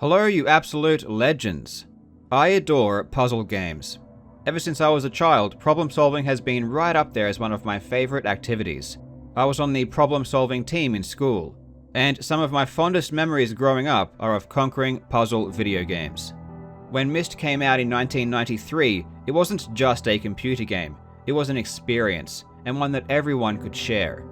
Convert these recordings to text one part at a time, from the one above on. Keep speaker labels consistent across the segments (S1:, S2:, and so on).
S1: Hello, you absolute legends. I adore puzzle games. Ever since I was a child, problem solving has been right up there as one of my favorite activities. I was on the problem solving team in school, and some of my fondest memories growing up are of conquering puzzle video games. When Myst came out in 1993, it wasn't just a computer game, it was an experience, and one that everyone could share.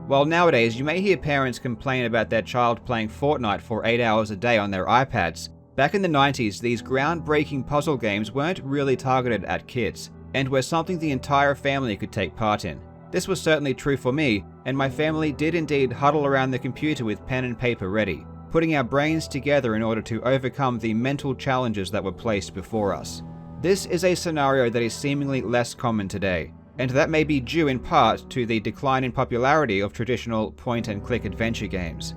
S1: While nowadays you may hear parents complain about their child playing Fortnite for 8 hours a day on their iPads, back in the 90s these groundbreaking puzzle games weren't really targeted at kids, and were something the entire family could take part in. This was certainly true for me, and my family did indeed huddle around the computer with pen and paper ready, putting our brains together in order to overcome the mental challenges that were placed before us. This is a scenario that is seemingly less common today, and that may be due in part to the decline in popularity of traditional point-and-click adventure games.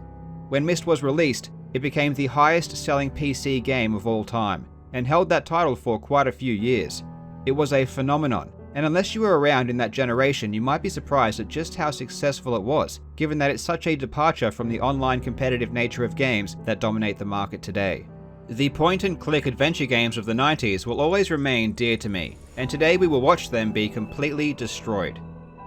S1: When Myst was released, it became the highest-selling PC game of all time, and held that title for quite a few years. It was a phenomenon, and unless you were around in that generation, you might be surprised at just how successful it was, given that it's such a departure from the online competitive nature of games that dominate the market today. The point-and-click adventure games of the 90s will always remain dear to me, and today we will watch them be completely destroyed.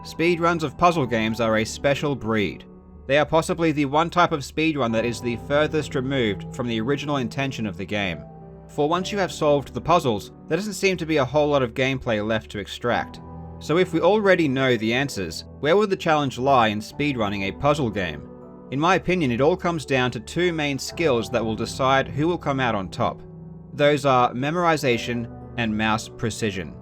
S1: Speedruns of puzzle games are a special breed. They are possibly the one type of speedrun that is the furthest removed from the original intention of the game. For once you have solved the puzzles, there doesn't seem to be a whole lot of gameplay left to extract. So if we already know the answers, where would the challenge lie in speedrunning a puzzle game? In my opinion, it all comes down to two main skills that will decide who will come out on top. Those are memorization and mouse precision.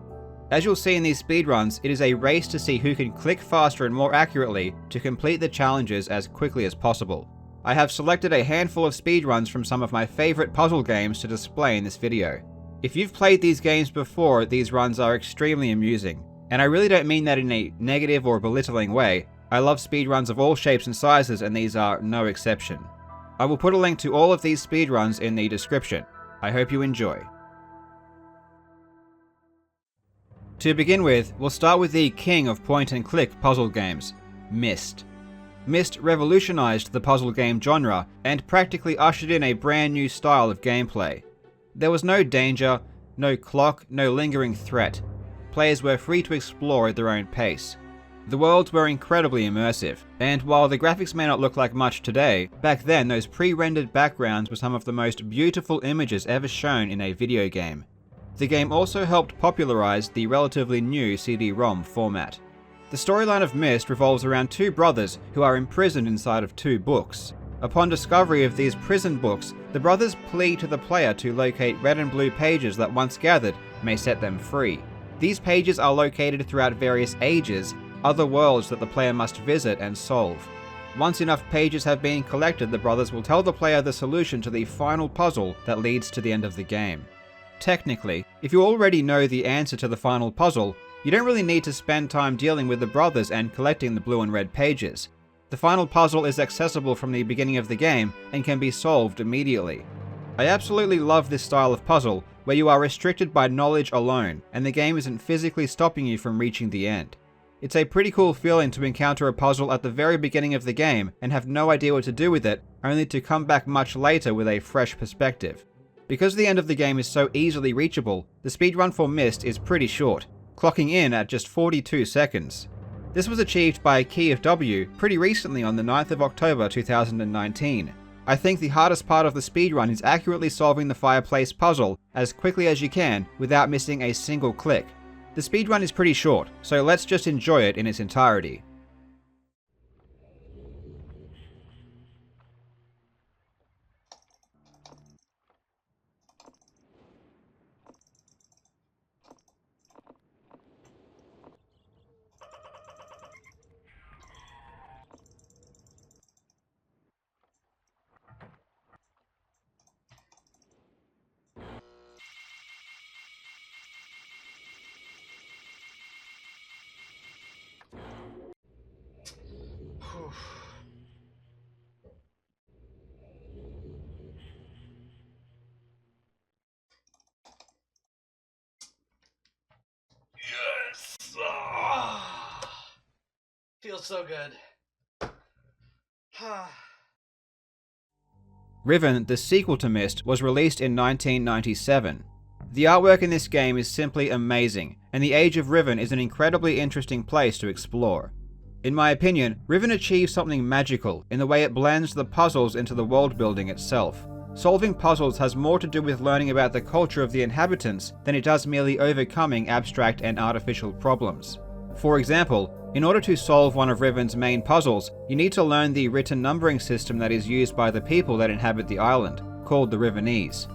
S1: As you'll see in these speedruns, it is a race to see who can click faster and more accurately to complete the challenges as quickly as possible. I have selected a handful of speedruns from some of my favorite puzzle games to display in this video. If you've played these games before, these runs are extremely amusing, and I really don't mean that in a negative or belittling way. I love speedruns of all shapes and sizes, and these are no exception. I will put a link to all of these speedruns in the description. I hope you enjoy. To begin with, we'll start with the king of point-and-click puzzle games, Myst. Myst revolutionized the puzzle game genre and practically ushered in a brand new style of gameplay. There was no danger, no clock, no lingering threat. Players were free to explore at their own pace. The worlds were incredibly immersive, and while the graphics may not look like much today, back then those pre-rendered backgrounds were some of the most beautiful images ever shown in a video game. The game also helped popularize the relatively new CD-ROM format. The storyline of Myst revolves around two brothers who are imprisoned inside of two books. Upon discovery of these prison books, the brothers plead to the player to locate red and blue pages that once gathered may set them free. These pages are located throughout various ages, other worlds that the player must visit and solve. Once enough pages have been collected, the brothers will tell the player the solution to the final puzzle that leads to the end of the game. Technically, if you already know the answer to the final puzzle, you don't really need to spend time dealing with the brothers and collecting the blue and red pages. The final puzzle is accessible from the beginning of the game and can be solved immediately. I absolutely love this style of puzzle, where you are restricted by knowledge alone, and the game isn't physically stopping you from reaching the end. It's a pretty cool feeling to encounter a puzzle at the very beginning of the game and have no idea what to do with it, only to come back much later with a fresh perspective. Because the end of the game is so easily reachable, the speedrun for Myst is pretty short, clocking in at just 42 seconds. This was achieved by Keyofw pretty recently on the 9th of October 2019. I think the hardest part of the speedrun is accurately solving the fireplace puzzle as quickly as you can without missing a single click. The speedrun is pretty short, so let's just enjoy it in its entirety.
S2: Yes! Feels so good.
S1: Riven, the sequel to Myst, was released in 1997. The artwork in this game is simply amazing, and the Age of Riven is an incredibly interesting place to explore. In my opinion, Riven achieves something magical in the way it blends the puzzles into the world building itself. Solving puzzles has more to do with learning about the culture of the inhabitants than it does merely overcoming abstract and artificial problems. For example, in order to solve one of Riven's main puzzles, you need to learn the written numbering system that is used by the people that inhabit the island, called the Rivenese.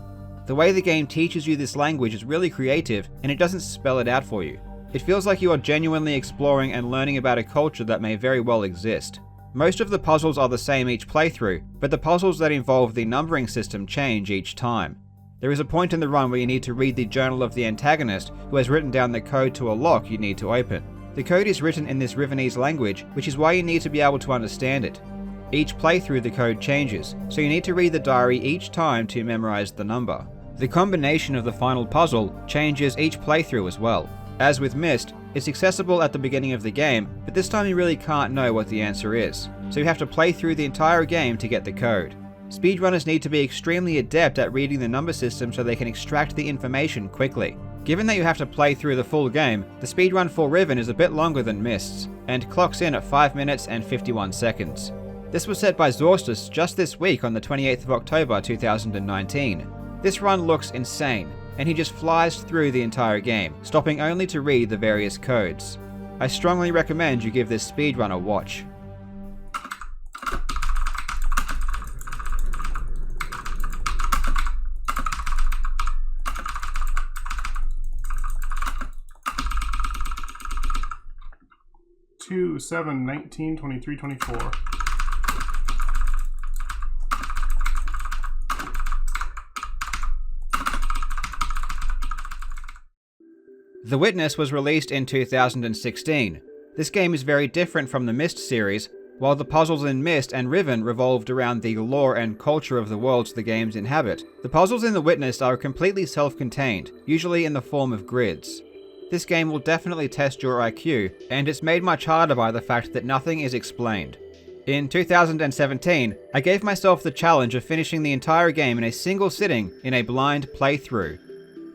S1: The way the game teaches you this language is really creative, and it doesn't spell it out for you. It feels like you are genuinely exploring and learning about a culture that may very well exist. Most of the puzzles are the same each playthrough, but the puzzles that involve the numbering system change each time. There is a point in the run where you need to read the journal of the antagonist, who has written down the code to a lock you need to open. The code is written in this Rivenese language, which is why you need to be able to understand it. Each playthrough the code changes, so you need to read the diary each time to memorize the number. The combination of the final puzzle changes each playthrough as well. As with Myst, it's accessible at the beginning of the game, but this time you really can't know what the answer is, so you have to play through the entire game to get the code. Speedrunners need to be extremely adept at reading the number system so they can extract the information quickly. Given that you have to play through the full game, the speedrun for Riven is a bit longer than Myst's, and clocks in at 5 minutes and 51 seconds. This was set by Zaustus just this week on the 28th of October 2019. This run looks insane, and he just flies through the entire game, stopping only to read the various codes. I strongly recommend you give this speedrun a watch.
S2: Two, 7, 19, 23, 24.
S1: The Witness was released in 2016. This game is very different from the Myst series. While the puzzles in Myst and Riven revolved around the lore and culture of the worlds the games inhabit, the puzzles in The Witness are completely self-contained, usually in the form of grids. This game will definitely test your IQ, and it's made much harder by the fact that nothing is explained. In 2017, I gave myself the challenge of finishing the entire game in a single sitting in a blind playthrough.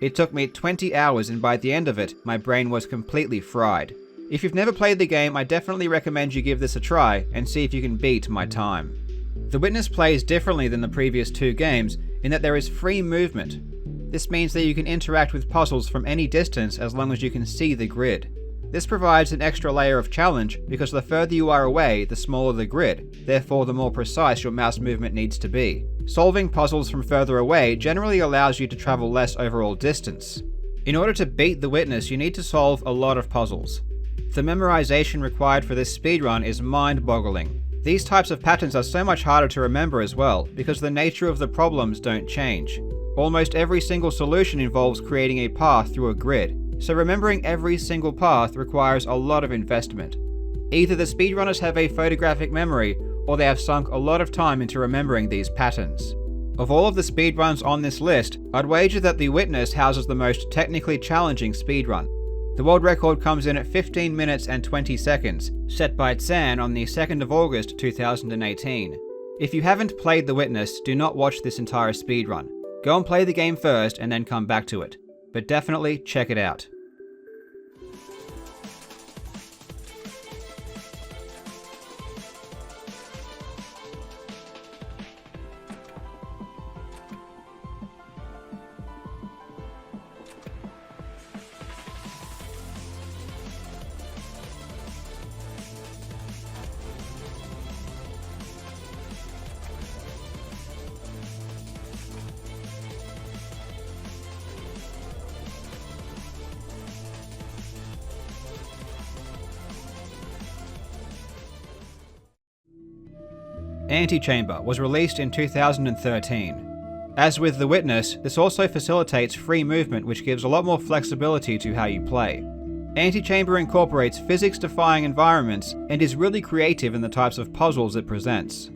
S1: It took me 20 hours, and by the end of it, my brain was completely fried. If you've never played the game, I definitely recommend you give this a try and see if you can beat my time. The Witness plays differently than the previous two games in that there is free movement. This means that you can interact with puzzles from any distance as long as you can see the grid. This provides an extra layer of challenge because the further you are away, the smaller the grid, therefore the more precise your mouse movement needs to be. Solving puzzles from further away generally allows you to travel less overall distance. In order to beat The Witness, you need to solve a lot of puzzles. The memorization required for this speedrun is mind-boggling. These types of patterns are so much harder to remember as well, because the nature of the problems don't change. Almost every single solution involves creating a path through a grid, so remembering every single path requires a lot of investment. Either the speedrunners have a photographic memory, or they have sunk a lot of time into remembering these patterns. Of all of the speedruns on this list, I'd wager that The Witness houses the most technically challenging speedrun. The world record comes in at 15 minutes and 20 seconds, set by Tzann on the 2nd of August 2018. If you haven't played The Witness, do not watch this entire speedrun. Go and play the game first and then come back to it. But definitely check it out. Antichamber was released in 2013. As with The Witness, this also facilitates free movement, which gives a lot more flexibility to how you play. Antichamber incorporates physics-defying environments and is really creative in the types of puzzles it presents.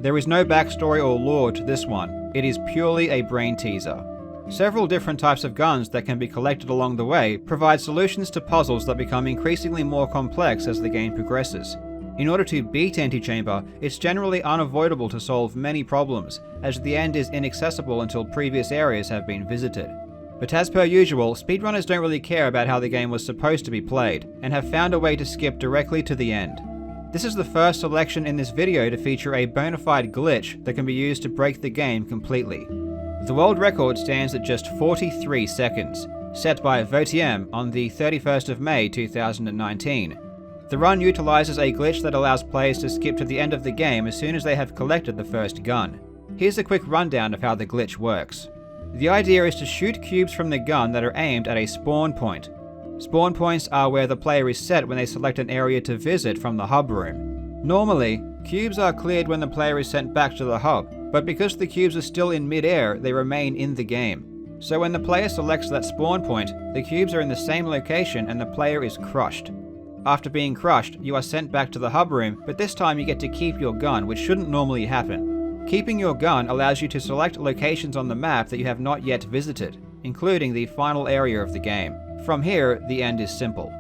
S1: There is no backstory or lore to this one, it is purely a brain teaser. Several different types of guns that can be collected along the way provide solutions to puzzles that become increasingly more complex as the game progresses. In order to beat Antichamber, it's generally unavoidable to solve many problems, as the end is inaccessible until previous areas have been visited. But as per usual, speedrunners don't really care about how the game was supposed to be played, and have found a way to skip directly to the end. This is the first selection in this video to feature a bona fide glitch that can be used to break the game completely. The world record stands at just 43 seconds, set by Voetiem on the 31st of May 2019. The run utilizes a glitch that allows players to skip to the end of the game as soon as they have collected the first gun. Here's a quick rundown of how the glitch works. The idea is to shoot cubes from the gun that are aimed at a spawn point. Spawn points are where the player is set when they select an area to visit from the hub room. Normally, cubes are cleared when the player is sent back to the hub, but because the cubes are still in mid-air, they remain in the game. So when the player selects that spawn point, the cubes are in the same location and the player is crushed. After being crushed, you are sent back to the hub room, but this time you get to keep your gun, which shouldn't normally happen. Keeping your gun allows you to select locations on the map that you have not yet visited, including the final area of the game. From here, the end is simple.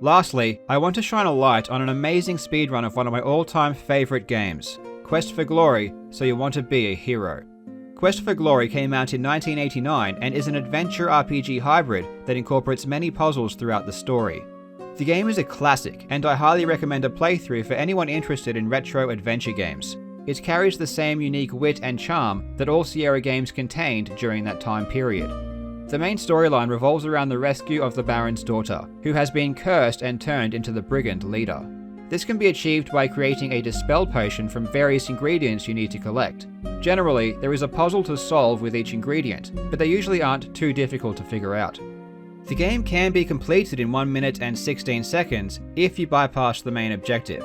S1: Lastly, I want to shine a light on an amazing speedrun of one of my all-time favorite games, Quest for Glory, So You Want to Be a Hero. Quest for Glory came out in 1989 and is an adventure RPG hybrid that incorporates many puzzles throughout the story. The game is a classic, and I highly recommend a playthrough for anyone interested in retro adventure games. It carries the same unique wit and charm that all Sierra games contained during that time period. The main storyline revolves around the rescue of the Baron's daughter, who has been cursed and turned into the brigand leader. This can be achieved by creating a dispel potion from various ingredients you need to collect. Generally, there is a puzzle to solve with each ingredient, but they usually aren't too difficult to figure out. The game can be completed in 1 minute and 16 seconds if you bypass the main objective.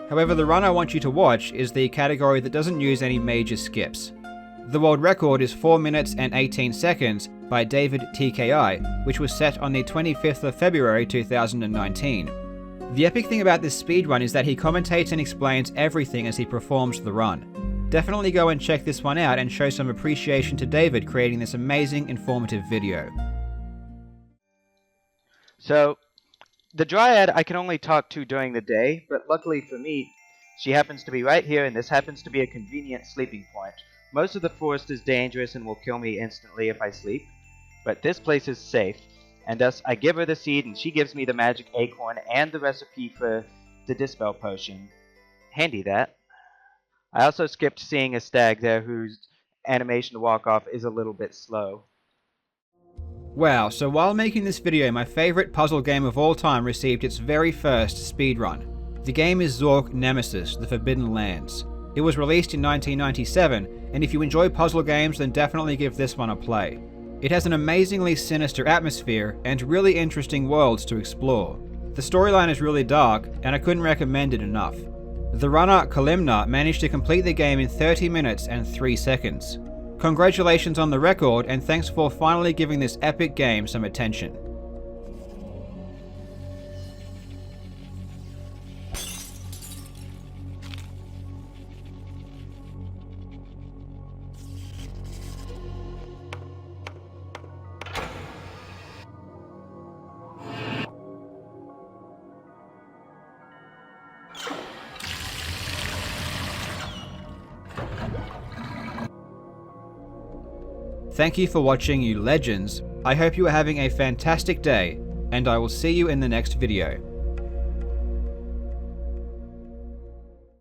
S1: However, the run I want you to watch is the category that doesn't use any major skips. The world record is 4 minutes and 18 seconds by Davidtki, which was set on the 25th of February 2019. The epic thing about this speedrun is that he commentates and explains everything as he performs the run. Definitely go and check this one out and show some appreciation to David creating this amazing, informative video.
S3: So, the Dryad I can only talk to during the day, but luckily for me, she happens to be right here, and this happens to be a convenient sleeping point. Most of the forest is dangerous and will kill me instantly if I sleep, but this place is safe, and thus I give her the seed and she gives me the magic acorn and the recipe for the dispel potion. Handy that. I also skipped seeing a stag there whose animation to walk off is a little bit slow.
S1: Wow, so while making this video, my favorite puzzle game of all time received its very first speedrun. The game is Orc Nemesis, The Forbidden Lands. It was released in 1997, and if you enjoy puzzle games, then definitely give this one a play. It has an amazingly sinister atmosphere and really interesting worlds to explore. The storyline is really dark, and I couldn't recommend it enough. The runner, Kalymna, managed to complete the game in 30 minutes and 3 seconds. Congratulations on the record, and thanks for finally giving this epic game some attention. Thank you for watching, you legends. I hope you are having a fantastic day, and I will see you in the next video.